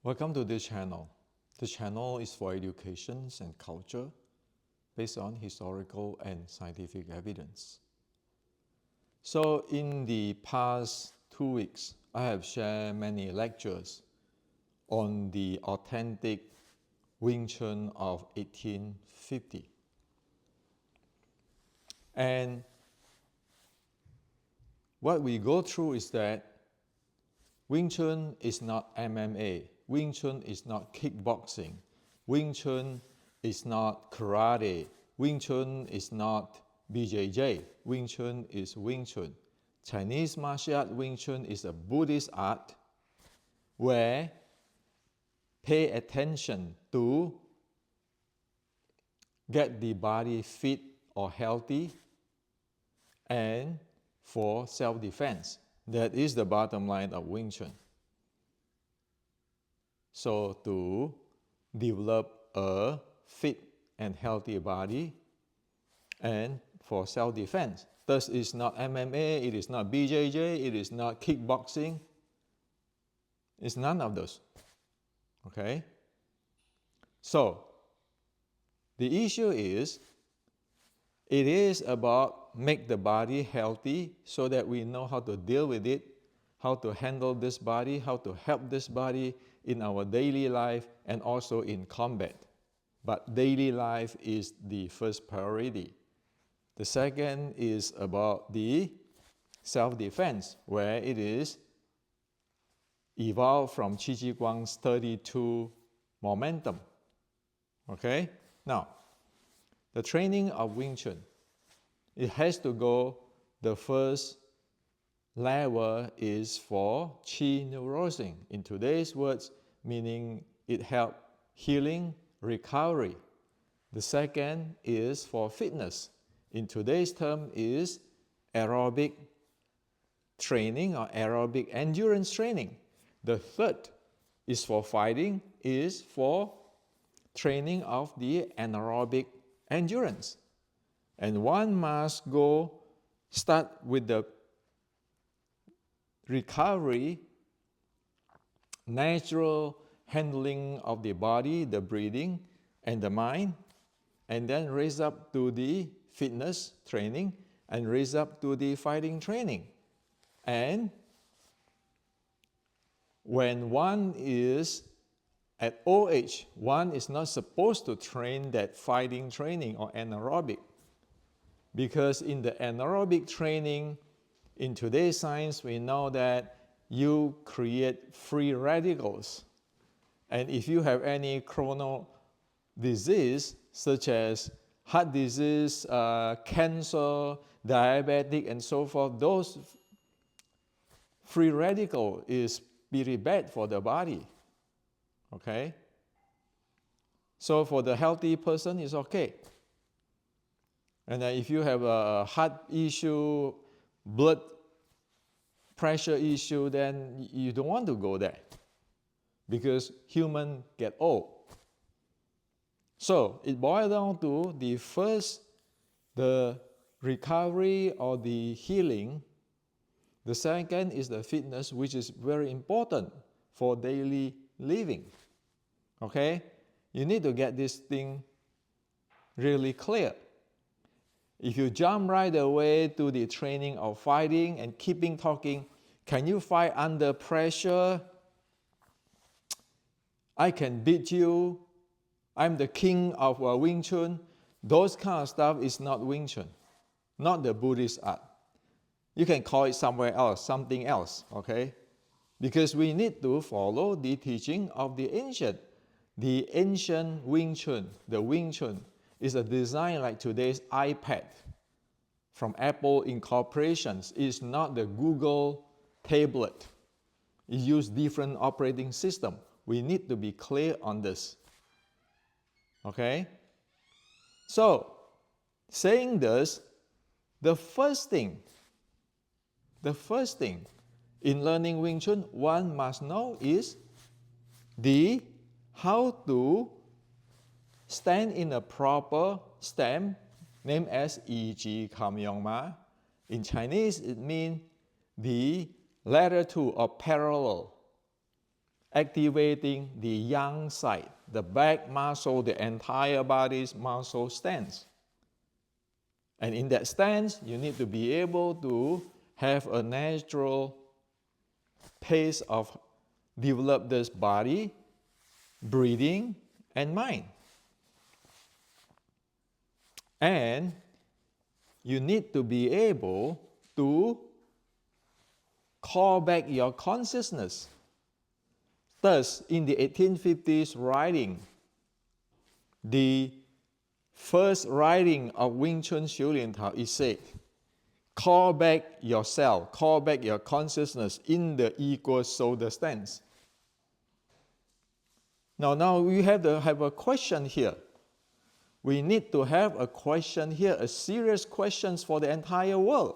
Welcome to this channel. The channel is for education and culture based on historical and scientific evidence. So in the past 2 weeks, I have shared many lectures on the authentic Wing Chun of 1850. And what we go through is that Wing Chun is not MMA. Wing Chun is not kickboxing. Wing Chun is not karate. Wing Chun is not BJJ. Wing Chun is Wing Chun. Chinese martial art Wing Chun is a Buddhist art where pay attention to get the body fit or healthy and for self-defense. That is the bottom line of Wing Chun. So to develop a fit and healthy body and for self-defense. Thus, it's not MMA, it is not BJJ, it is not kickboxing. It's none of those. Okay? So, the issue is, it is about make the body healthy so that we know how to deal with it, how to handle this body, how to help this body in our daily life and also in combat. But daily life is the first priority. The second is about the self-defense, where it is evolved from Qi Ji Guang's 32 momentum. Okay? Now, the training of Wing Chun, it has to go, the first level is for Qi neurosing. In today's words, meaning it helps healing, recovery. The second is for fitness. In today's term is aerobic training or aerobic endurance training. The third is for fighting, is for training of the anaerobic endurance. And one must go start with the recovery, natural handling of the body, the breathing, and the mind, and then raise up to the fitness training, and raise up to the fighting training. And when one is at old age, one is not supposed to train that fighting training or anaerobic, because in the anaerobic training, in today's science, we know that you create free radicals. And if you have any chronic disease, such as heart disease, cancer, diabetic, and so forth, those free radical is very bad for the body. Okay? So for the healthy person, it's okay. And if you have a heart issue, blood pressure issue, then you don't want to go there because humans get old. So it boils down to the first, the recovery or the healing. The second is the fitness, which is very important for daily living. Okay? You need to get this thing really clear. If you jump right away to the training of fighting and keeping talking, can you fight under pressure? I can beat you. I'm the king of Wing Chun. Those kind of stuff is not Wing Chun, not the Buddhist art. You can call it somewhere else, something else, okay? Because we need to follow the teaching of the ancient. The ancient Wing Chun, the Wing Chun, is a design like today's iPad from Apple Incorporations. It's not the Google tablet. It uses different operating system. We need to be clear on this. Okay? So, saying this, the first thing in learning Wing Chun, one must know is how to stand in a proper stance, named as Yi Ji Kam Yong Ma. In Chinese, it means the letter 2 or parallel. activating the yang side, the back muscle, the entire body's muscle stance. And in that stance, you need to be able to have a natural pace of develop this body, breathing, and mind. And you need to be able to call back your consciousness. Thus, in the 1850s writing, the first writing of Wing Chun Xiu Lian Tao, it said, call back yourself, call back your consciousness in the equal shoulder stance. Now we have to have a question here. We need to have a question here, a serious question for the entire world.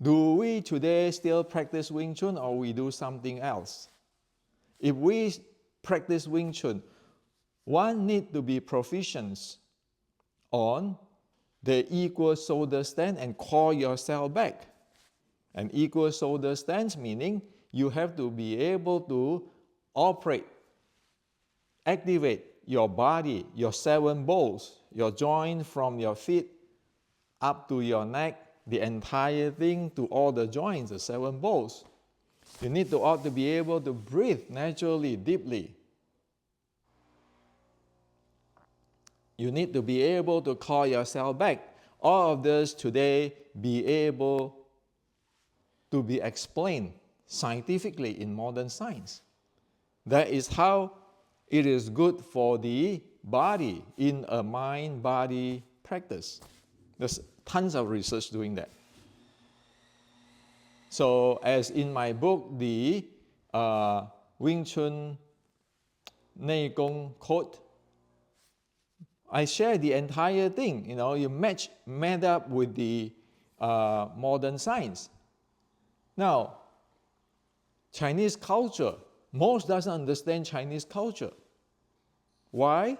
Do we today still practice Wing Chun or we do something else? If we practice Wing Chun, one needs to be proficient on the equal shoulder stance and call yourself back. An equal shoulder stance meaning you have to be able to operate, activate your body, your 7 bones, your joint from your feet up to your neck, the entire thing to all the joints, the 7 bones. You need to ought to be able to breathe naturally, deeply. You need to be able to call yourself back. All of this today be able to be explained scientifically in modern science. That is how it is good for the body in a mind-body practice. There's tons of research doing that. So as in my book, the Wing Chun Nei Gong Code, I share the entire thing. You match up with the modern science. Now, Chinese culture, most doesn't understand Chinese culture. Why?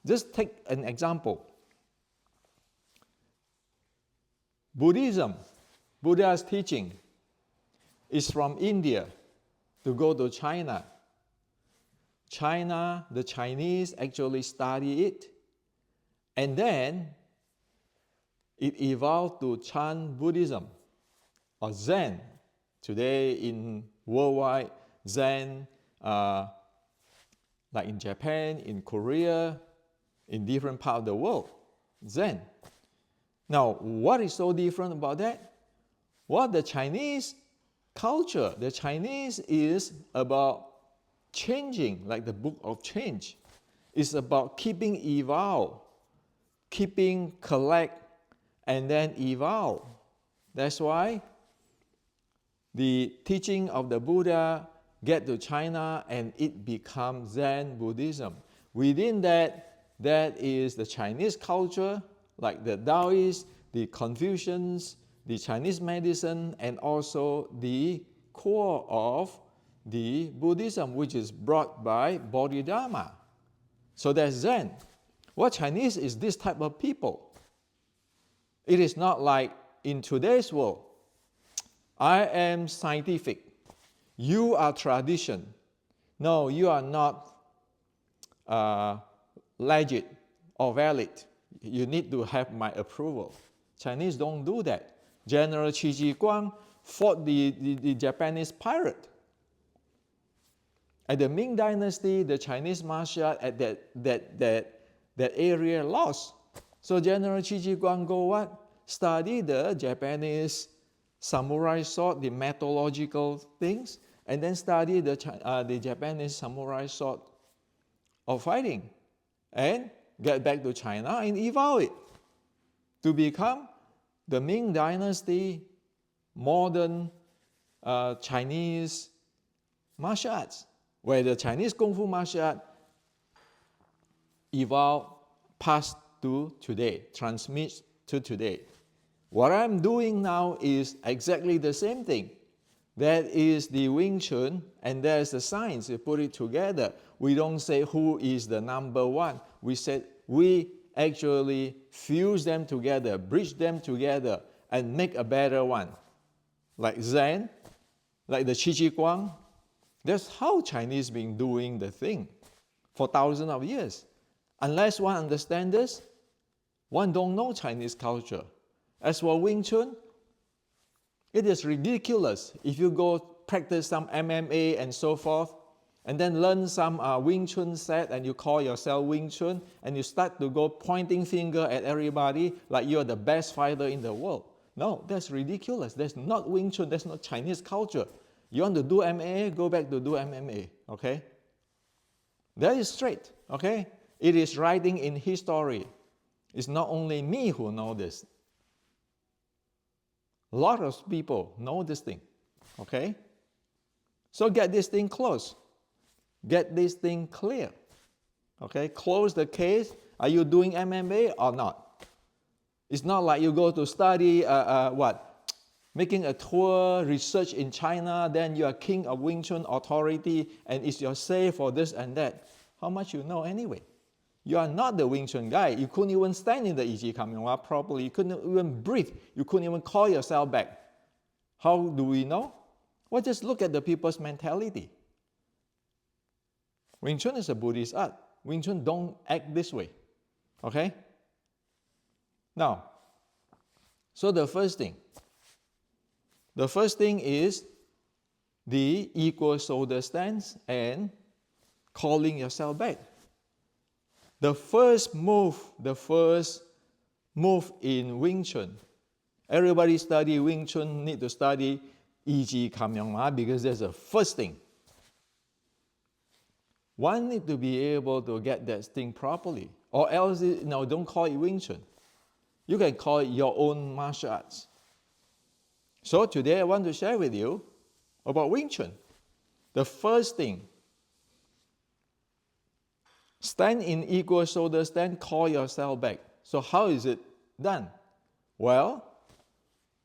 Just take an example. Buddhism, Buddha's teaching, is from India to go to China. China, the Chinese actually study it, and then it evolved to Chan Buddhism or Zen. Today in worldwide, Zen, like in Japan, in Korea, in different parts of the world, Zen. Now, what is so different about that? Well, the Chinese culture, the Chinese is about changing, like the book of change. It's about keeping evolve, keeping collect, and then evolve. That's why the teaching of the Buddha get to China and it becomes Zen Buddhism. Within that is the Chinese culture, like the Taoists, the Confucians, the Chinese medicine, and also the core of the Buddhism, which is brought by Bodhidharma. So that's Zen. What Chinese is this type of people. It is not like in today's world, I am scientific, you are tradition. No, you are not legit or valid. You need to have my approval. Chinese don't do that. General Qi Ji Guang fought the Japanese pirate. At the Ming Dynasty, the Chinese martial art at that area lost. So General Qi Ji Guang go what? Study the Japanese samurai sword, the metallurgical things, and then study the Japanese samurai sword of fighting, and get back to China and evolve it to become the Ming Dynasty modern Chinese martial arts, where the Chinese Kung Fu martial art evolved past to today, transmits to today. What I'm doing now is exactly the same thing. That is the Wing Chun, and there's the science. You put it together. We don't say who is the number one. We said we actually fuse them together, bridge them together, and make a better one. Like Zen, like the Qi Ji Guang. That's how Chinese been doing the thing for thousands of years. Unless one understands this, one don't know Chinese culture. As for Wing Chun, it is ridiculous if you go practice some MMA and so forth, and then learn some Wing Chun set, and you call yourself Wing Chun, and you start to go pointing finger at everybody like you're the best fighter in the world. No, that's ridiculous. That's not Wing Chun. That's not Chinese culture. You want to do MMA, go back to do MMA, okay? That is straight, okay? It is writing in history. It's not only me who know this. A lot of people know this thing, okay? So get this thing closed. Get this thing clear, okay? Close the case. Are you doing MMA or not? It's not like you go to study making a tour, research in China, then you are king of Wing Chun authority, and it's your say for this and that. How much you know anyway? You are not the Wing Chun guy. You couldn't even stand in the Yi Ji Kam Yong Hwa properly. You couldn't even breathe. You couldn't even call yourself back. How do we know? Well, just look at the people's mentality. Wing Chun is a Buddhist art. Wing Chun don't act this way, okay? Now, so the first thing is the equal shoulder stance and calling yourself back. The first move in Wing Chun, everybody study Wing Chun need to study Yi Ji Kam Yong Hwa because that's the first thing. One need to be able to get that thing properly, or else don't call it Wing Chun. You can call it your own martial arts. So today I want to share with you about Wing Chun. The first thing, stand in equal shoulder stand, call yourself back. So how is it done? Well,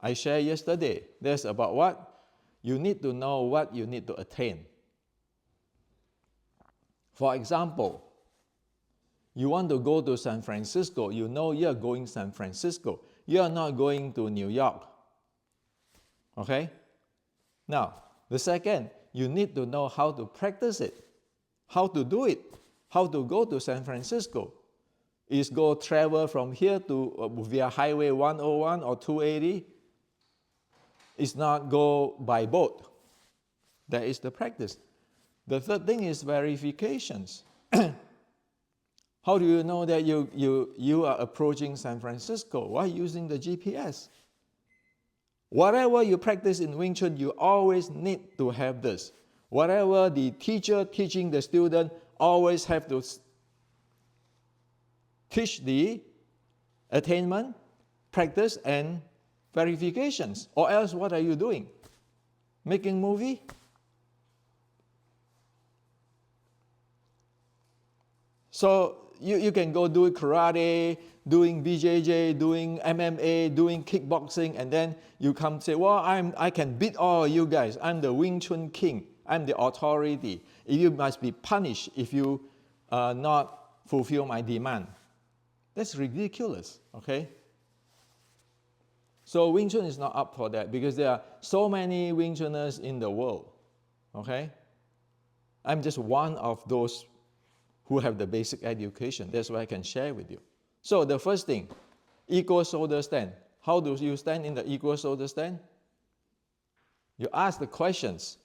I shared yesterday. That's about what? You need to know what you need to attain. For example, you want to go to San Francisco. You know you're going to San Francisco. You are not going to New York. Okay? Now, the second, you need to know how to practice it, how to do it, how to go to San Francisco. Is go travel from here to via Highway 101 or 280. It's not go by boat. That is the practice. The third thing is verifications. How do you know that you are approaching San Francisco? Why using the GPS? Whatever you practice in Wing Chun, you always need to have this. Whatever the teacher teaching the student, always have to teach the attainment, practice, and verifications. Or else what are you doing? Making movie? So you can go do karate, doing BJJ, doing MMA, doing kickboxing, and then you come say, well, I can beat all you guys. I'm the Wing Chun king. I'm the authority. You must be punished if you not fulfill my demand. That's ridiculous, okay? So Wing Chun is not up for that because there are so many Wing Chuners in the world, okay? I'm just one of those who have the basic education. That's what I can share with you. So the first thing, equal shoulder stand. How do you stand in the equal shoulder stand? You ask the questions.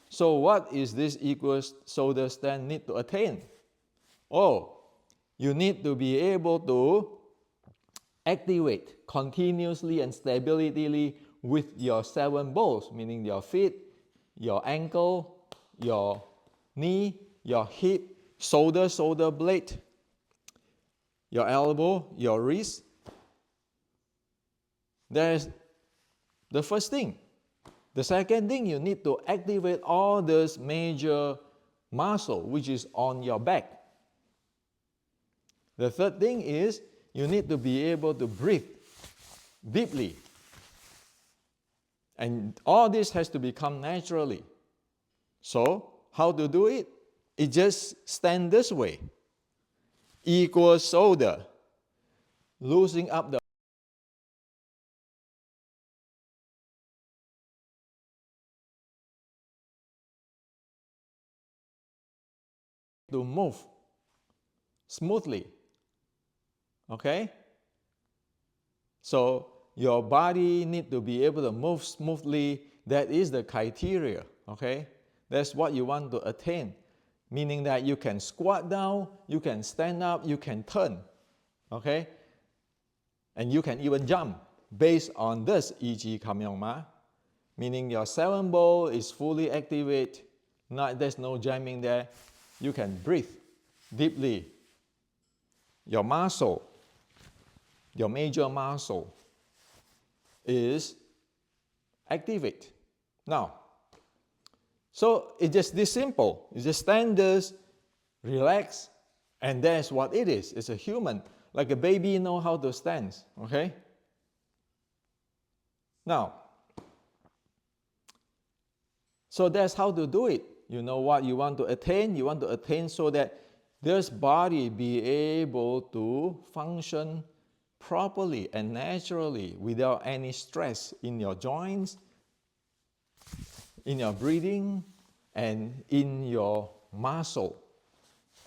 So what is this equal shoulder stand need to attain? Oh, you need to be able to activate continuously and stability with your 7 bones, meaning your feet, your ankle, your knee, your hip, shoulder blade, your elbow, your wrist. There's the first thing. The second thing, you need to activate all this major muscle which is on your back. The third thing is you need to be able to breathe deeply. And all this has to become naturally. So how to do it? It just stand this way. Equal shoulder. Loosening up the to move smoothly. Okay? So your body need to be able to move smoothly. That is the criteria. Okay? That's what you want to attain. Meaning that you can squat down, you can stand up, you can turn. Okay? And you can even jump based on this E.G. Kamyongma. Meaning your 7 bowl is fully activated. There's no jamming there. You can breathe deeply. Your muscle, your major muscle is activated. Now, so it's just this simple. You just stand this, relax, and that's what it is. It's a human. Like a baby know how to stand. Okay? Now, so that's how to do it. You know what you want to attain? You want to attain so that this body be able to function properly and naturally without any stress in your joints, in your breathing, and in your muscle.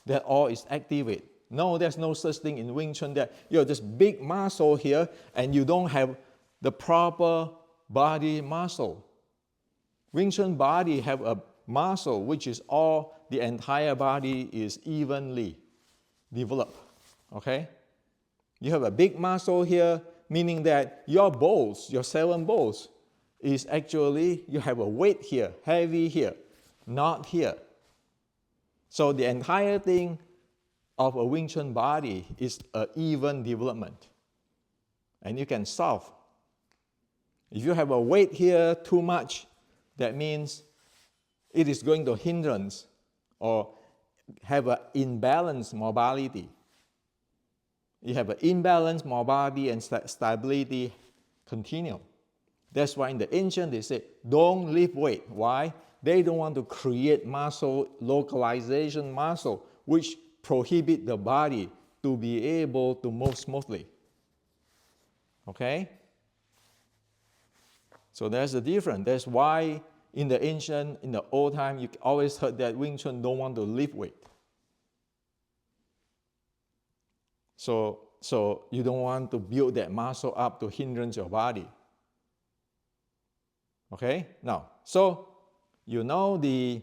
That all is activated. No, there's no such thing in Wing Chun that you're just big muscle here and you don't have the proper body muscle. Wing Chun body have a muscle which is all, the entire body is evenly developed. Okay? You have a big muscle here, meaning that your bowls, your 7 bowls, is actually, you have a weight here, heavy here, not here. So the entire thing of a Wing Chun body is an even development. And you can solve. If you have a weight here too much, that means it is going to hindrance or have an imbalanced mobility. You have an imbalanced mobility and stability continue. That's why in the ancient they say, don't lift weight. Why? They don't want to create muscle, localization muscle, which prohibit the body to be able to move smoothly. Okay? So there's a difference. That's why in the ancient, in the old time, you always heard that Wing Chun don't want to lift weight. So you don't want to build that muscle up to hindrance your body. Okay? Now, so you know the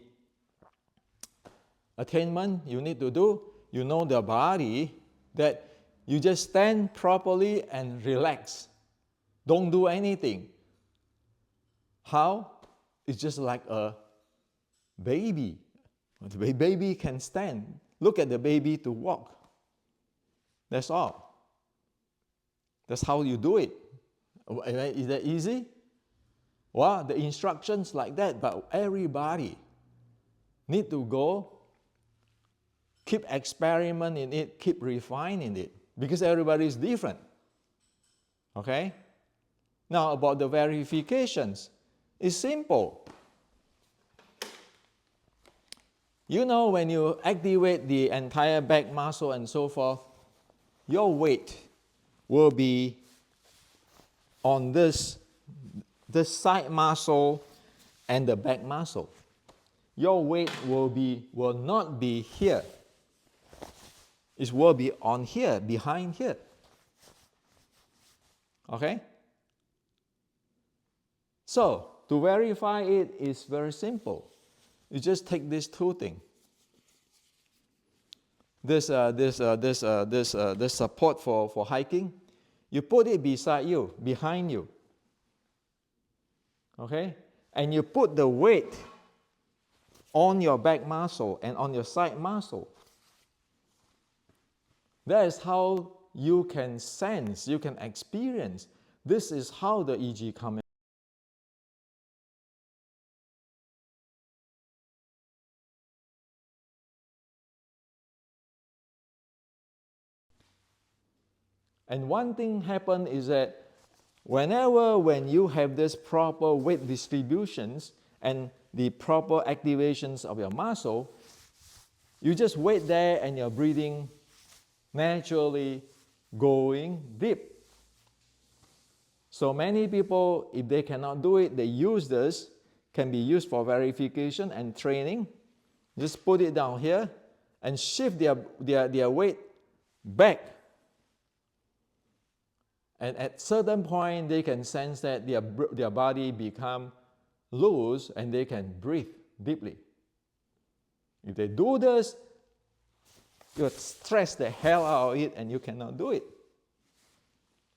attainment you need to do. You know the body that you just stand properly and relax. Don't do anything. How? It's just like a baby. The baby can stand. Look at the baby to walk. That's all. That's how you do it. Is that easy? Well, the instructions like that, but everybody need to go, keep experimenting it, keep refining it, because everybody is different. Okay? Now about the verifications, it's simple. You know, when you activate the entire back muscle and so forth, your weight will be on this side muscle and the back muscle. Your weight will not be here. It will be on here, behind here. Okay? So, to verify it is very simple. You just take these two things. This support for hiking, you put it beside you, behind you. Okay? And you put the weight on your back muscle and on your side muscle. That is how you can sense, you can experience. This is how the E.G. comes. And one thing happen is that when you have this proper weight distributions and the proper activations of your muscle, you just wait there and you're breathing naturally going deep. So many people, if they cannot do it, they use this, can be used for verification and training. Just put it down here and shift their weight back. And at certain point, they can sense that their body become loose and they can breathe deeply. If they do this, you stress the hell out of it and you cannot do it.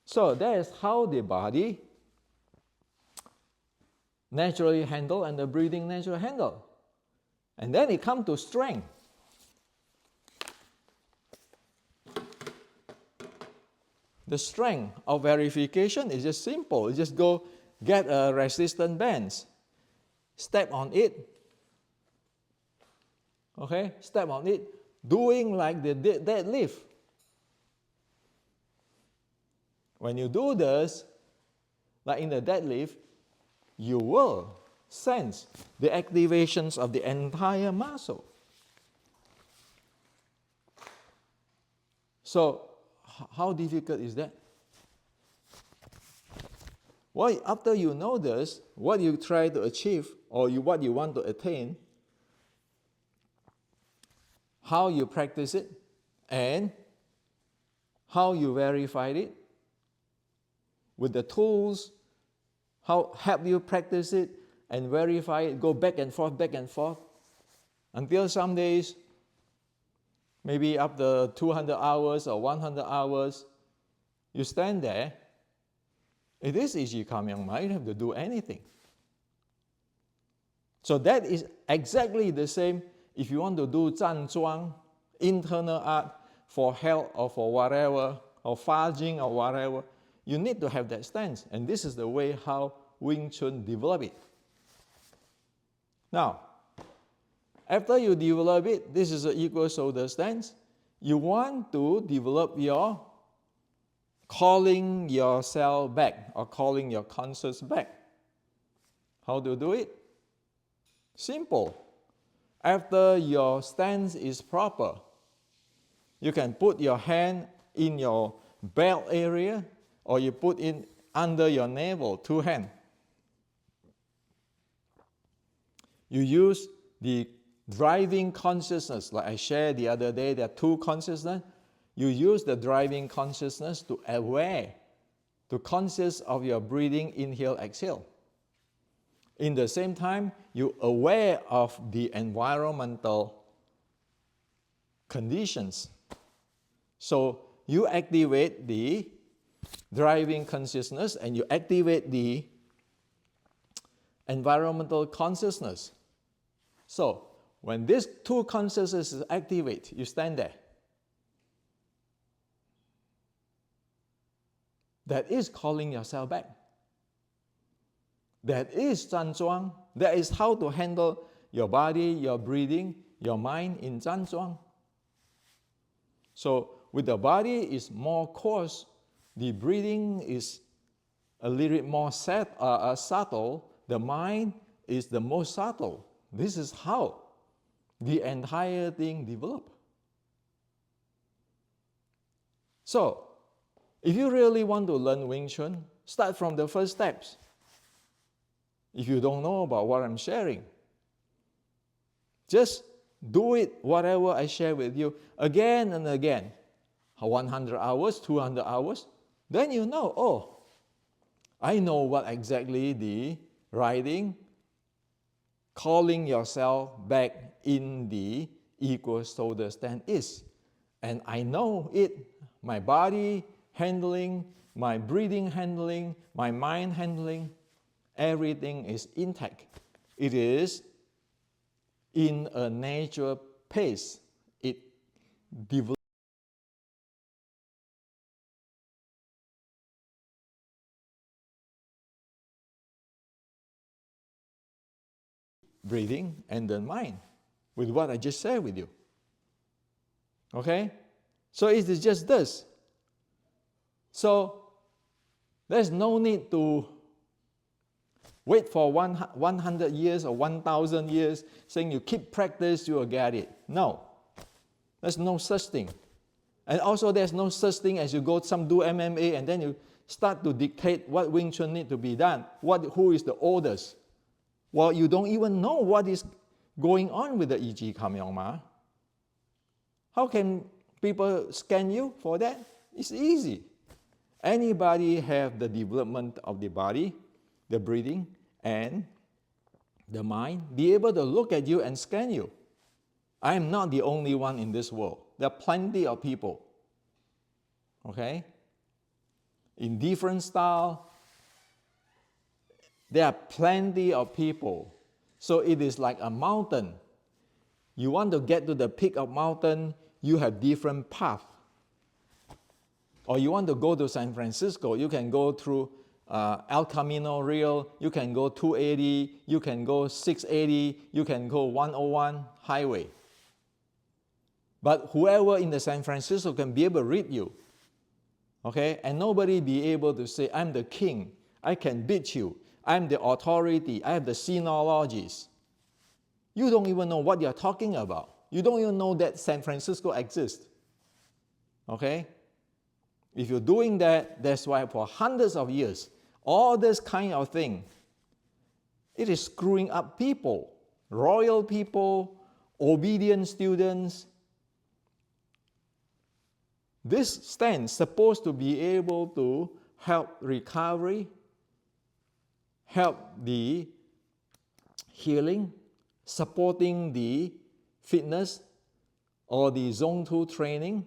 So that is how the body naturally handle and the breathing naturally handle. And then it comes to strength. The strength of verification is just simple. You just go get a resistance band, step on it, okay? Step on it, doing like the deadlift. When you do this, like in the deadlift, you will sense the activations of the entire muscle. So, how difficult is that? Well, after you know this, what you try to achieve or what you want to attain, how you practice it, and how you verify it with the tools, how help you practice it and verify it, go back and forth, until some days, maybe after 200 hours or 100 hours, you stand there. It is easy, come young man. You don't have to do anything. So that is exactly the same if you want to do 站桩, internal art for health or for whatever, or Fa-Jing or whatever. You need to have that stance. And this is the way how Wing Chun develop it. Now, after you develop it, this is an equal shoulder stance. You want to develop your calling yourself back or calling your conscious back. How to do it? Simple. After your stance is proper, you can put your hand in your belt area or you put it under your navel, two hands. You use the driving consciousness, like I shared the other day, there are two consciousness. You use the driving consciousness to aware, to conscious of your breathing, inhale, exhale. In the same time, you aware of the environmental conditions. So you activate the driving consciousness and you activate the environmental consciousness. So when these two consciousnesses activate, you stand there. That is calling yourself back. That is 站桩. That is how to handle your body, your breathing, your mind in 站桩. So with the body is more coarse, the breathing is a little bit more subtle, the mind is the most subtle. This is how the entire thing develops. So, if you really want to learn Wing Chun, start from the first steps. If you don't know about what I'm sharing, just do it, whatever I share with you, again and again. 100 hours, 200 hours, then you know, oh, I know what exactly the writing, calling yourself back in the equal shoulder stand is. And I know it, my body handling, my breathing handling, my mind handling, everything is intact. It is in a natural pace. It develops breathing and the mind with what I just shared with you. Okay? So it is just this. So there's no need to wait for 100 years or 1,000 years saying you keep practice, you will get it. No. There's no such thing. And also there's no such thing as you go do MMA and then you start to dictate what Wing Chun need to be done. Who is the orders? Well, you don't even know what is going on with the 一级 Kam Yong Ma. How can people scan you for that? It's easy. Anybody have the development of the body, the breathing, and the mind, be able to look at you and scan you. I am not the only one in this world. There are plenty of people, okay? In different style, there are plenty of people. So it is like a mountain. You want to get to the peak of mountain, you have different paths. Or you want to go to San Francisco, you can go through El Camino Real, you can go 280, you can go 680, you can go 101 highway. But whoever in the San Francisco can be able to read you, okay? And nobody be able to say, I'm the king, I can beat you, I'm the authority, I have the sinologies. You don't even know what you're talking about. You don't even know that San Francisco exists, okay? If you're doing that, that's why for hundreds of years, all this kind of thing, it is screwing up people, royal people, obedient students. This stand is supposed to be able to help recovery, help the healing, supporting the fitness or the zone 2 training,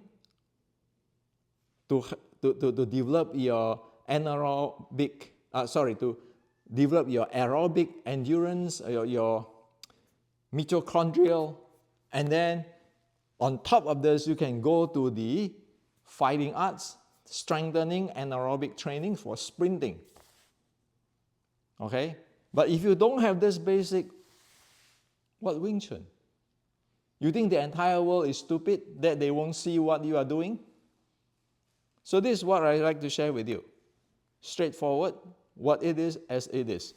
to develop your to develop your aerobic endurance, your mitochondrial, and then on top of this, you can go to the fighting arts, strengthening anaerobic training for sprinting. Okay? But if you don't have this basic, what Wing Chun? You think the entire world is stupid that they won't see what you are doing? So this is what I like to share with you. Straightforward, what it is as it is.